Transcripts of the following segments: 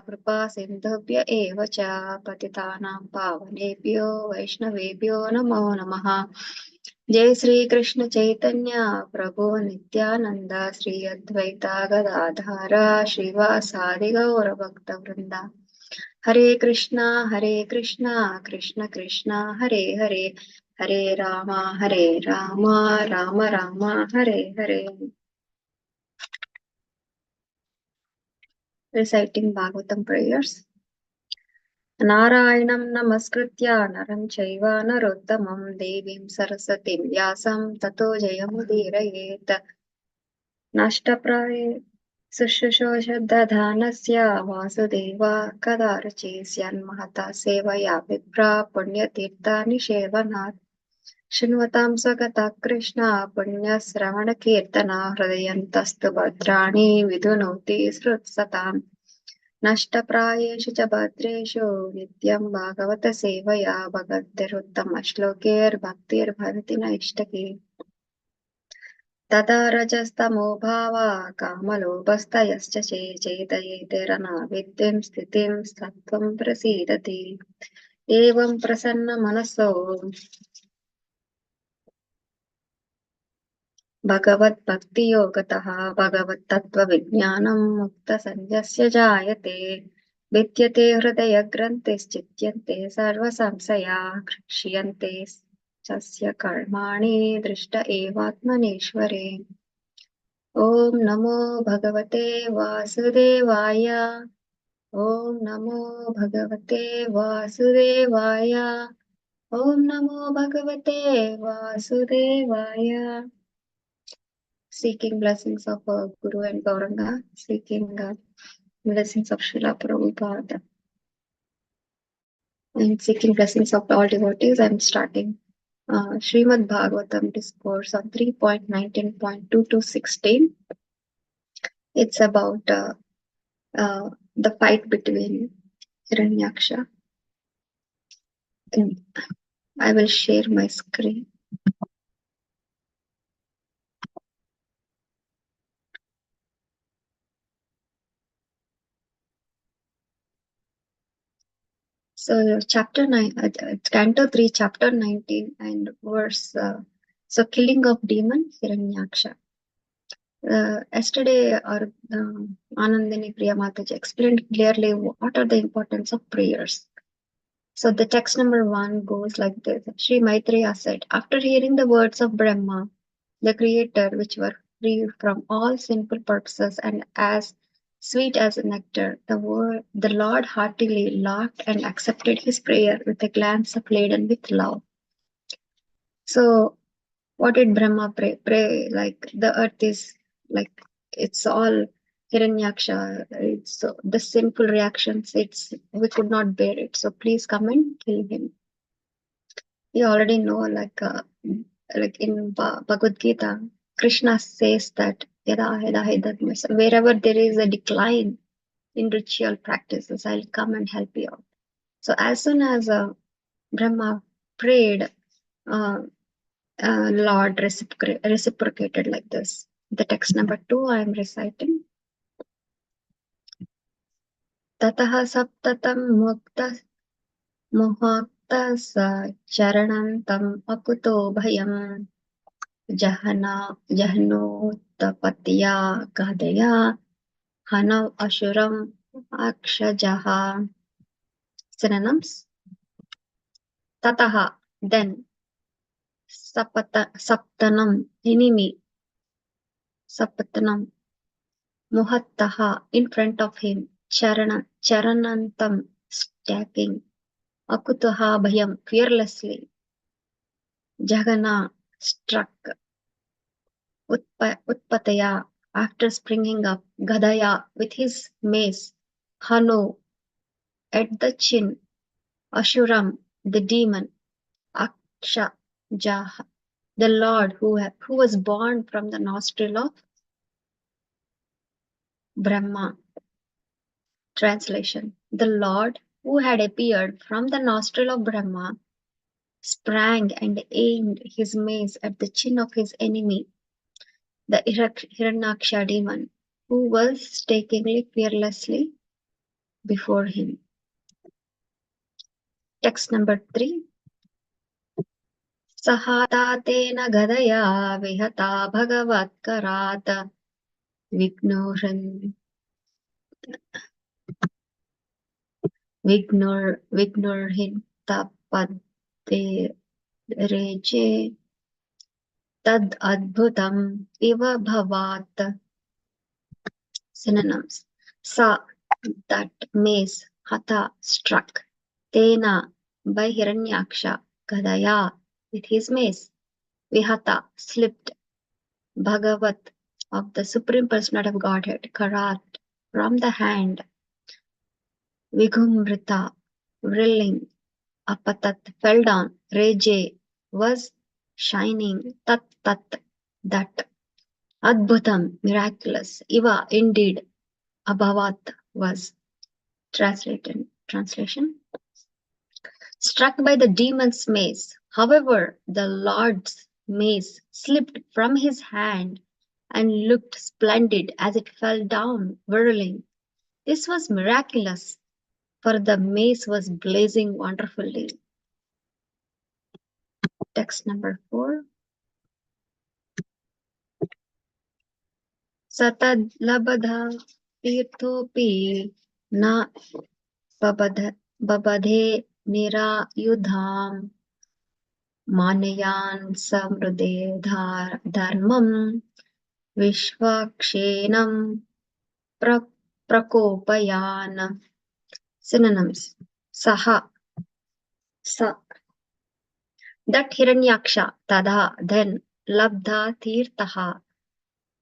कृपा सिन्धुभ्य एव च पतितानां पावनेभ्यो वैष्णवेभ्यो नमो नमः। जय श्री कृष्ण चैतन्य प्रभु नित्यानंद श्री अद्वैता गदाधर श्रीवासादि गौर भक्त वृंदा। हरे कृष्णा कृष्ण कृष्णा हरे हरे, हरे Ram Ram Ram Hare Hare. Reciting Bhagavatam prayers. Narayanam namaskritya naram chaiva narottamam devim saraswatim vyasam tato jayamudirayet. Nashtapraye sushushoshadadhanasya vasudeva kadarachesyan mahata sevaya vipra punyatirthani sevanat. Shunvatam sagata Krishna punyasravana kirtana hridayantastu bhadrani vidunoti srutsatam. नष्टप्रायेषु च भद्रेषु नित्यं भागवत सेवया भगवद्भिरुत्तमश्लोकैर्भक्तिर्भवति नैष्टकी. तदा रजस्तमो भावा कामलोभस्तयश्च चेतयेतेरनाविद्यं स्थितिं सत्त्वं प्रसीदति. एवं प्रसन्नमनसो भगवद्भक्तियोगतः भगवत्तत्त्वविज्ञानं मुक्तसंज्ञस्य जायते. विद्यते हृदयग्रन्थिश्चित्यन्ते सर्वसंशयाः क्षीयन्ते तस्य कर्माणि दृष्ट एवात्मनेश्वरे. ॐ नमो भगवते वासुदेवाय. ॐ नमो भगवते वासुदेवाय. ॐ नमो भगवते वासुदेवाय. Seeking blessings of Guru and Gauranga, seeking blessings of Srila Prabhupada, and seeking blessings of all devotees. I am starting Srimad Bhagavatam discourse on 3.19.2 to 16. It's about the fight between Hiranyaksha. And I will share my screen. So chapter 9, Canto 3, chapter 19 and verse, so killing of demon Hiranyaksha. Yesterday, our Anandini Priya Mataji explained clearly what are the importance of prayers. So the text number 1 goes like this. Sri Maitreya said, after hearing the words of Brahma, the creator, which were free from all sinful purposes and as sweet as nectar, the Lord heartily laughed and accepted his prayer with a glance laden with love. So what did Brahma pray? Pray like the earth is like it's all Hiranyaksha. It's so the sinful reactions. We could not bear it. So please come and kill him. You already know, like in Bhagavad Gita, Krishna says that wherever there is a decline in ritual practices, I'll come and help you out. So as soon as Brahma prayed, Lord reciprocated like this. The text number 2 I am reciting. Tataha saptatam muhakta sa charanantam akuto bhayam jahno tapatya gadaya hanav ashuram akshajaha. Synonyms. Tataha, then. Saptanam, enemy. Saptanam. Muhattaha, in front of him. Charanantam, stacking. Akutuha bhayam, fearlessly. Jagana, struck. Utpataya, after springing up. Gadaya, with his mace. Hanu, at the chin. Ashuram, the demon. Aksha, Jaha, the Lord who was born from the nostril of Brahma. Translation. The Lord who had appeared from the nostril of Brahma sprang and aimed his mace at the chin of his enemy, the Hiranyaksha demon, who was stakingly fearlessly before him. Text number 3. Sahata tena gadaya vihata bhagavatkarat vignurhin tapade reche tad adbhutam iva bhavat. Synonyms. Sa, that mace, hata, struck, tena, by Hiranyaksha, gadaya, with his mace, vihata, slipped, bhagavat, of the Supreme Personality of Godhead, karat, from the hand, vigumrita, wrilling, apatat, fell down, reje, was shining, tat, that, adbhutam, miraculous, iva, indeed, abhavat, was. Translation. Struck by the demon's mace. However, the Lord's mace slipped from his hand and looked splendid as it fell down, whirling. This was miraculous, for the mace was blazing wonderfully. Text number 4. Satad labadha tirthopi na babadhe nirayudham Manayan samrude dharmam vishvakshenam prakopayan. Synonyms. Saha, sa, that Hiranyaksha, tada, then, labdha tirtaha,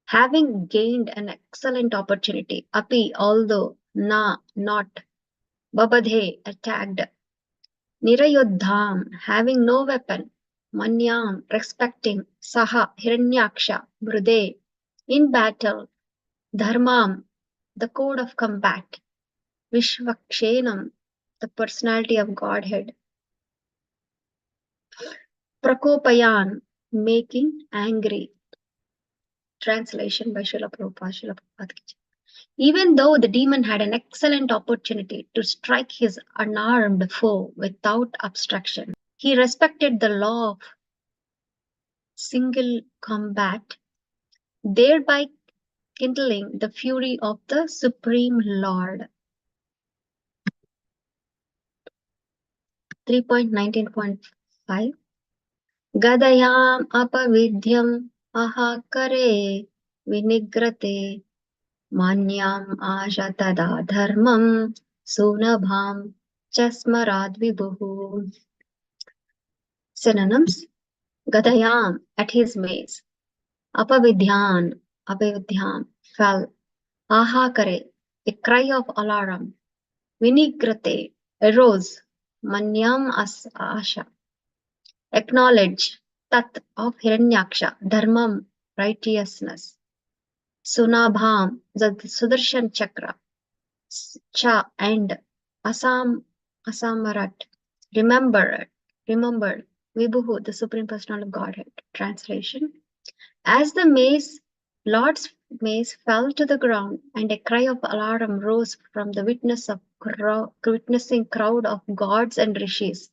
having gained an excellent opportunity, api, although, na, not, babadhe, attacked, nirayodham, having no weapon, manyam, respecting, saha, Hiranyaksha, mrude, in battle, dharmam, the code of combat, vishvakshenam, the personality of Godhead, prakopayan, making angry. Translation by Srila Prabhupada. Even though the demon had an excellent opportunity to strike his unarmed foe without obstruction, he respected the law of single combat, thereby kindling the fury of the Supreme Lord. 3.19.5 Gadayam apavidyam ahakare vinigrate manyam ashatada dharmam sunabham chasmarad vibhuhu. Synonyms. Gadayam, at his mace. Apavidyam, fell. Ahakare, a cry of alarm. Vinigrate, arose. Manyam asha, acknowledge. Tat, of Hiranyaksha. Dharmam, righteousness. Sunabham, the Sudarshan Chakra. Cha, and Asamarat, remembered. Vibhuhu, the Supreme Personality of Godhead. Translation. As the Lord's mace fell to the ground, and a cry of alarm rose from the witnessing crowd of gods and rishis,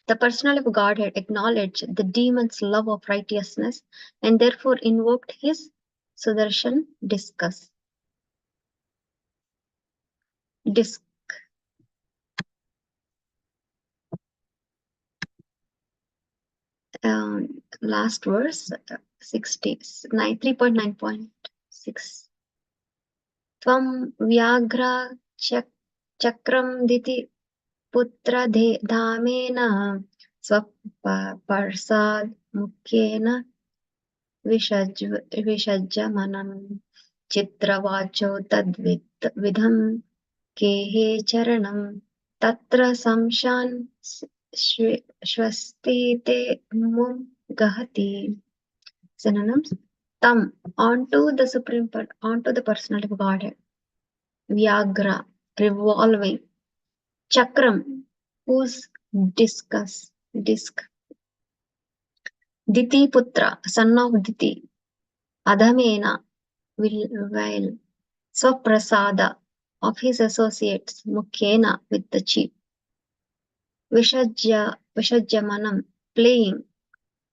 the Personality of Godhead acknowledged the demon's love of righteousness and therefore invoked his Sudarshan disc. Last verse, 3.9.6. Tvam vyagra chakram diti putra dhamena swaparsad mukyena vishajjamanam chitravacho tadvidham kehe charanam tatra samshan Shwastite mum gahati. Synonyms. Tam, onto the personality of Godhead. Vyagra, revolving. Chakram, whose disc. Diti putra, son of Diti. Adhamena, while. Swaprasada, of his associates Mukena with the chief. Vishajyamanam playing,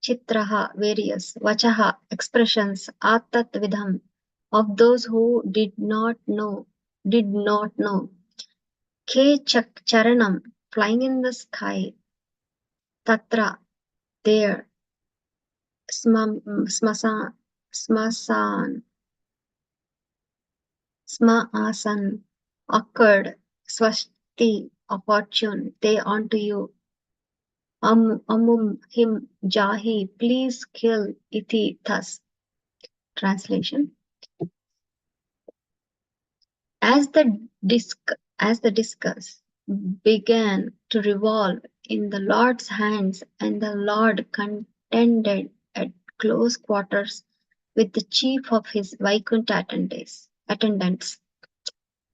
Chitraha various, Vachaha expressions, Atat Vidham of those who did not know. Ke Charanam flying in the sky, Tatra there, Smasan, Sma-asan occurred, Swasti of fortune, they unto you. Him Jahi, please kill iti thus. Translation. As the discus began to revolve in the Lord's hands, and the Lord contended at close quarters with the chief of his Vaikuntha attendants,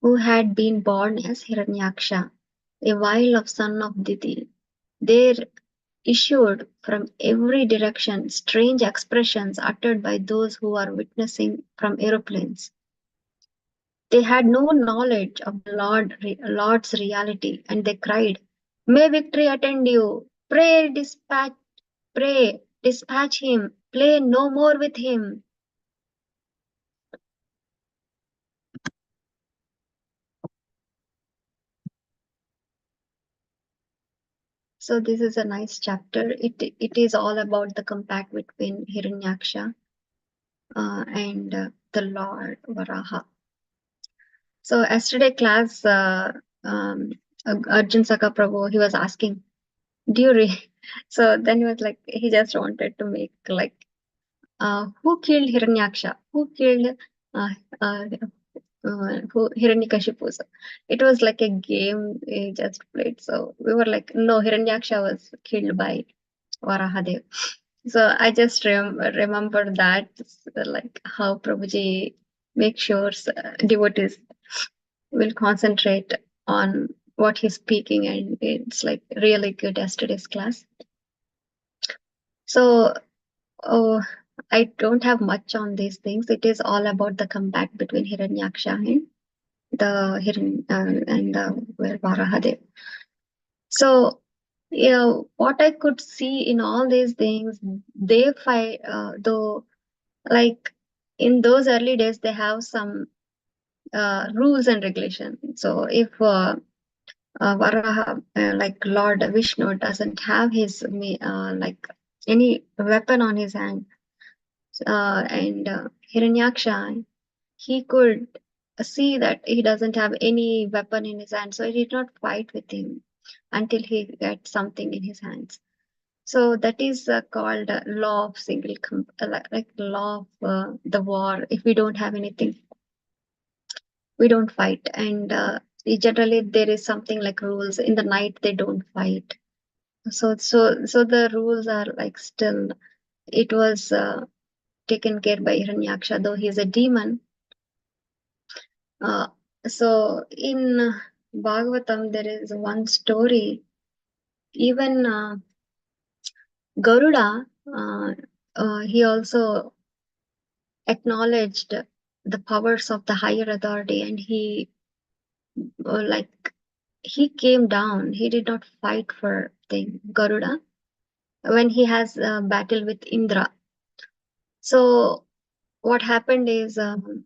who had been born as Hiranyaksha, a vial of son of Diti. There issued from every direction strange expressions uttered by those who are witnessing from aeroplanes. They had no knowledge of the Lord's reality, and they cried, "May victory attend you! Pray, dispatch him! Play no more with him!" So this is a nice chapter. It is all about the compact between Hiranyaksha and the Lord Varaha. So yesterday class, Arjun Saka Prabhu, he was asking, "Do you read?" So then he was like, he just wanted to make like, who killed Hiranyaksha? Who killed uh, uh, Hiranyakashipu? So it was like a game he just played. So we were like, no, Hiranyaksha was killed by Varahadev. So I just remember that, like how Prabhuji makes sure devotees will concentrate on what he's speaking, and it's like really good yesterday's class. So I don't have much on these things. It is all about the comeback between Hiranyaksha and the Varahadev. So what I could see in all these things, they fight though, like in those early days they have some rules and regulations. So if Varaha, like Lord Vishnu, doesn't have his like any weapon on his hand, and Hiranyaksha, he could see that he doesn't have any weapon in his hand, so he did not fight with him until he gets something in his hands. So that is called law of like law of the war. If we don't have anything, we don't fight, and generally there is something like rules. In the night they don't fight. So the rules are like still. It was taken care by Hiranyaksha, though he is a demon. Uh, so in Bhagavatam, there is one story. Even Garuda, he also acknowledged the powers of the higher authority, and he like he came down. He did not fight for the Garuda when he has a battle with Indra. So what happened is the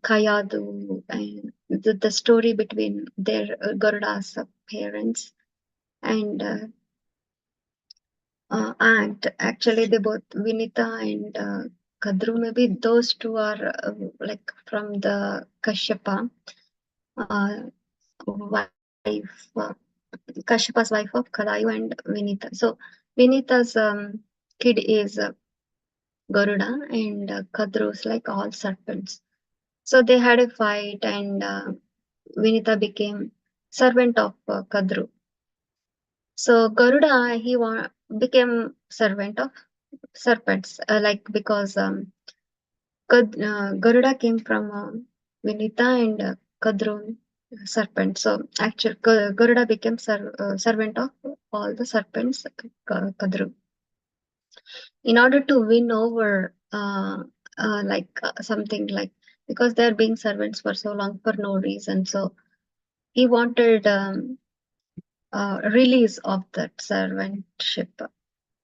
Kayadu and the story between their Garuda's parents and aunt. Actually, they both Vinita and Kadru. Maybe those two are like from the Kashyapa wife, Kashyapa's wife of Kadayu and Vinita. So Vinita's kid is Garuda, and Kadru's like all serpents. So they had a fight, and Vinita became servant of Kadru. So Garuda, became servant of serpents, like because Garuda came from Vinita and Kadru serpent. So actually, Garuda became servant of all the serpents, Kadru. In order to win over, something like because they're being servants for so long for no reason. So he wanted release of that servantship.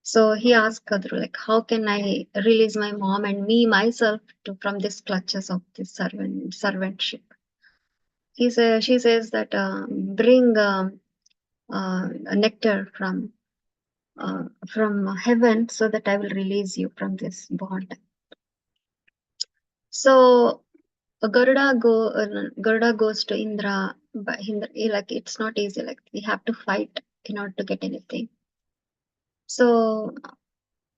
So he asked Kadru, like, how can I release my mom and me myself from these clutches of this servantship? She says that bring a nectar from heaven so that I will release you from this bond. So Garuda goes to Indra, but Indra, like it's not easy. Like we have to fight in order to get anything. So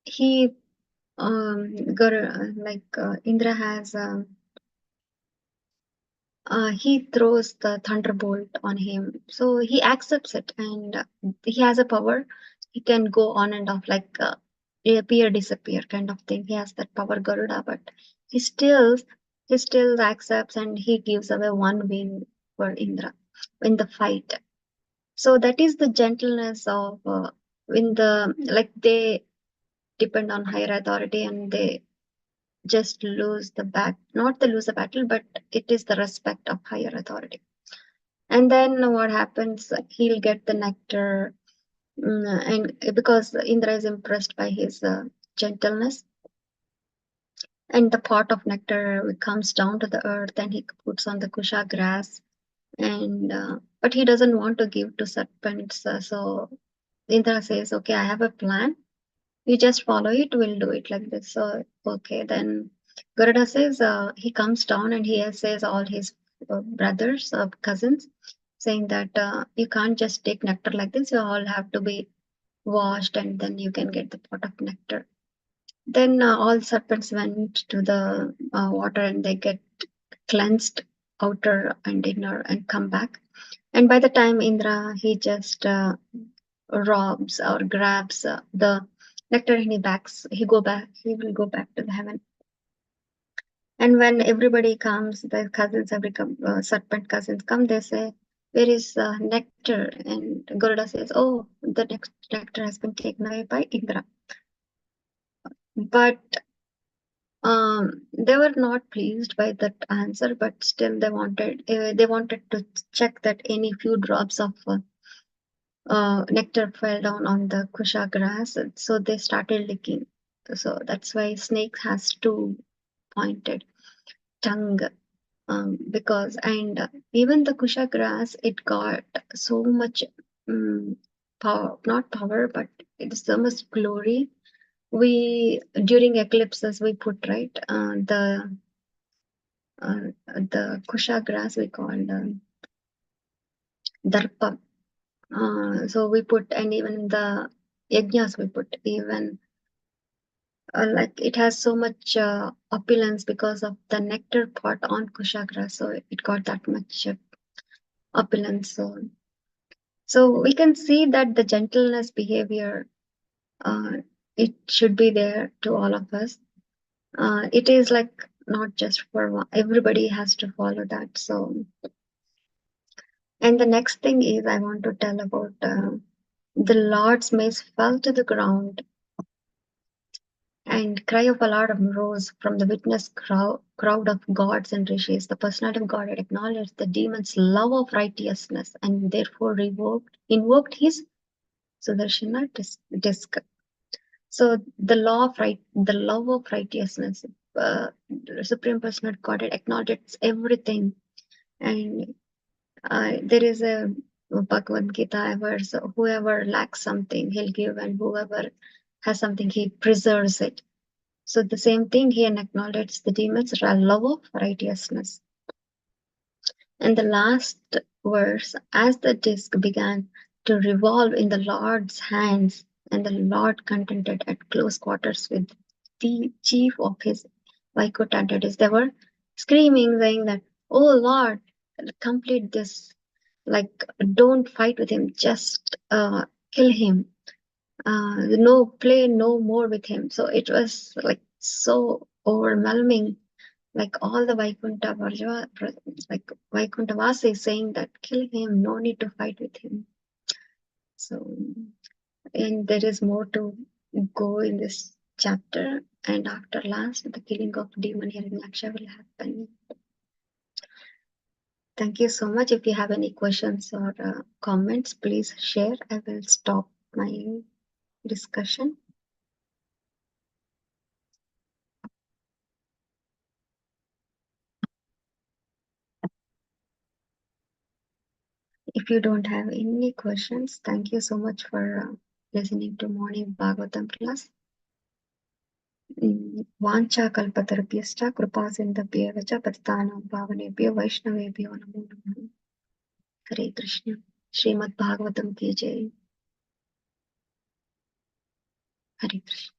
he Indra has he throws the thunderbolt on him. So he accepts it, and he has a power. He can go on and off like appear, disappear kind of thing. He has that power, Garuda, but he still he still accepts, and he gives away one wing for Indra in the fight. So that is the gentleness of in the like they depend on higher authority, and they just lose the not the lose the battle, but it is the respect of higher authority. And then what happens, he'll get the nectar, and because Indra is impressed by his gentleness, and the pot of nectar comes down to the earth, and he puts on the kusha grass, and but he doesn't want to give to serpents. So Indra says, okay, I have a plan, you just follow it, we'll do it like this. So okay, then Garuda says, he comes down, and he says all his brothers cousins, saying that you can't just take nectar like this, you all have to be washed, and then you can get the pot of nectar. Then all serpents went to the water, and they get cleansed, outer and inner, and come back. And by the time Indra, he just robs or grabs the nectar, and he will go back to the heaven. And when everybody comes, the cousins, serpent cousins come, they say, where is nectar? And Garuda says, oh, the nectar has been taken away by Indra. But they were not pleased by that answer, but still they wanted to check that any few drops of nectar fell down on the kusha grass, so they started licking. So that's why snake has two pointed tongue, because and even the kusha grass, it got so much power, not power, but it's so much glory. We during eclipses we put right the kusha grass we called darpa. So we put, and even the yajnas we put, even like it has so much opulence because of the nectar pot on kushagra, so it got that much opulence. So we can see that the gentleness behavior, uh, it should be there to all of us. It is like not just for one, everybody has to follow that. So, and the next thing is I want to tell about the Lord's mace fell to the ground, and cry of alarm rose from the witness crowd of gods and rishis. The personality of God had acknowledged the demon's love of righteousness, and therefore invoked his Sudarshana disc. So the love of righteousness, the Supreme Personality of God had acknowledged everything, and there is a Bhagavad Gita verse: whoever lacks something, he'll give, and whoever has something, he preserves it. So the same thing, he acknowledged the demon's love of righteousness. And the last verse, as the disc began to revolve in the Lord's hands, and the Lord contented at close quarters with the chief of his Vaikuntha entities, they were screaming, saying that, "Oh Lord, complete this! Like, don't fight with him, just kill him. No, play no more with him." So it was like so overwhelming. Like all the like Vaikuntha Vasa is saying that kill him, no need to fight with him. So, and there is more to go in this chapter. And after last, the killing of demon here in Laksha will happen. Thank you so much. If you have any questions or comments, please share. I will stop my discussion. If you don't have any questions, thank you so much for listening to morning Bhagavatam class. Vancha kalpatarupyascha kripa sindhabhyev cha patitanam pavanebhyo vaishnavebhyo namo namaha. Hare Krishna. Srimad Bhagavatam ki jai. Hare Krishna.